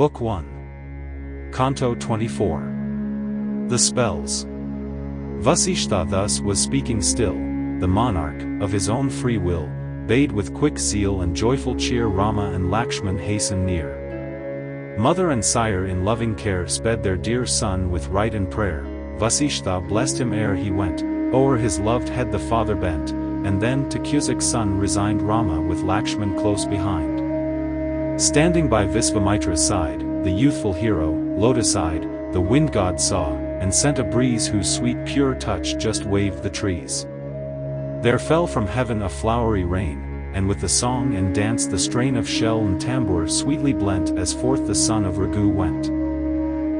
Book 1. Canto 24. The Spells. Vasishtha thus was speaking still. The monarch, of his own free will, bade with quick zeal and joyful cheer Rama and Lakshman hasten near. Mother and sire in loving care sped their dear son with rite and prayer. Vasishtha blessed him ere he went, o'er his loved head the father bent, and then to Cusick's son resigned Rama with Lakshman close behind. Standing by Visvamitra's side, the youthful hero, lotus-eyed, the wind god saw, and sent a breeze whose sweet pure touch just waved the trees. There fell from heaven a flowery rain, and with the song and dance the strain of shell and tambour sweetly blent as forth the son of Raghu went.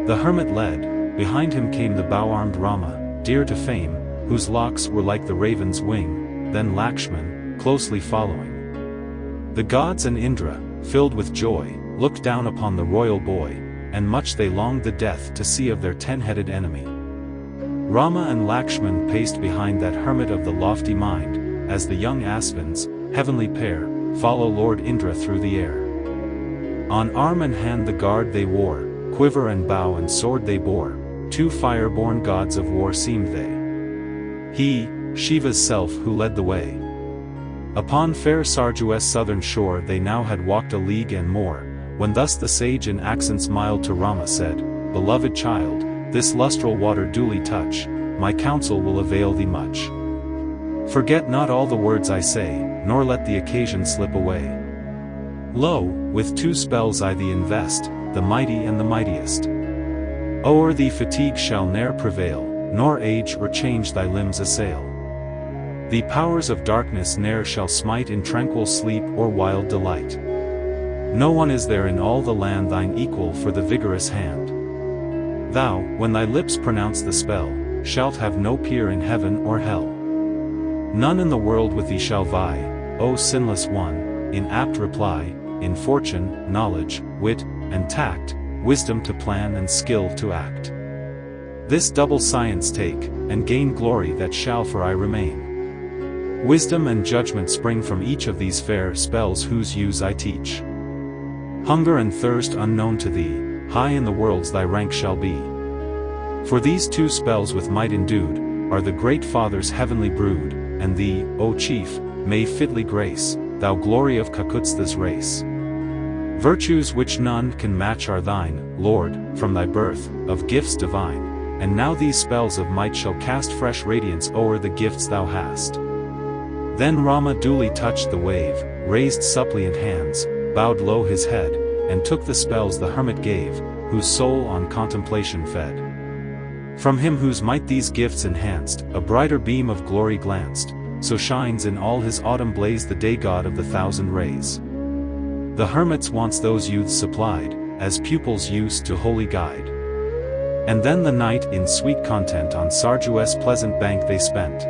The hermit led, behind him came the bow-armed Rama, dear to fame, whose locks were like the raven's wing, then Lakshman, closely following. The gods and Indra, filled with joy, looked down upon the royal boy, and much they longed the death to see of their ten-headed enemy. Rama and Lakshman paced behind that hermit of the lofty mind, as the young Asvins, heavenly pair, follow Lord Indra through the air. On arm and hand the guard they wore, quiver and bow and sword they bore, two fire-born gods of war seemed they. He, Shiva's self who led the way. Upon fair Sarju's southern shore they now had walked a league and more, when thus the sage in accents mild to Rama said, "Beloved child, this lustral water duly touch, my counsel will avail thee much. Forget not all the words I say, nor let the occasion slip away. Lo, with two spells I thee invest, the mighty and the mightiest. O'er thee fatigue shall ne'er prevail, nor age or change thy limbs assail. The powers of darkness ne'er shall smite in tranquil sleep or wild delight. No one is there in all the land thine equal for the vigorous hand. Thou, when thy lips pronounce the spell, shalt have no peer in heaven or hell. None in the world with thee shall vie, O sinless one, in apt reply, in fortune, knowledge, wit, and tact, wisdom to plan and skill to act. This double science take, and gain glory that shall for aye remain. Wisdom and judgment spring from each of these fair spells whose use I teach. Hunger and thirst unknown to thee, high in the worlds thy rank shall be. For these two spells with might endued, are the great Father's heavenly brood, and thee, O chief, may fitly grace, thou glory of Kakutstha's race. Virtues which none can match are thine, Lord, from thy birth, of gifts divine, and now these spells of might shall cast fresh radiance o'er the gifts thou hast. Then Rama duly touched the wave, raised suppliant hands, bowed low his head, and took the spells the hermit gave, whose soul on contemplation fed. From him whose might these gifts enhanced, a brighter beam of glory glanced, so shines in all his autumn blaze the day god of the thousand rays. The hermit's wants those youths supplied, as pupils used to holy guide. And then the night in sweet content on Sarju's pleasant bank they spent.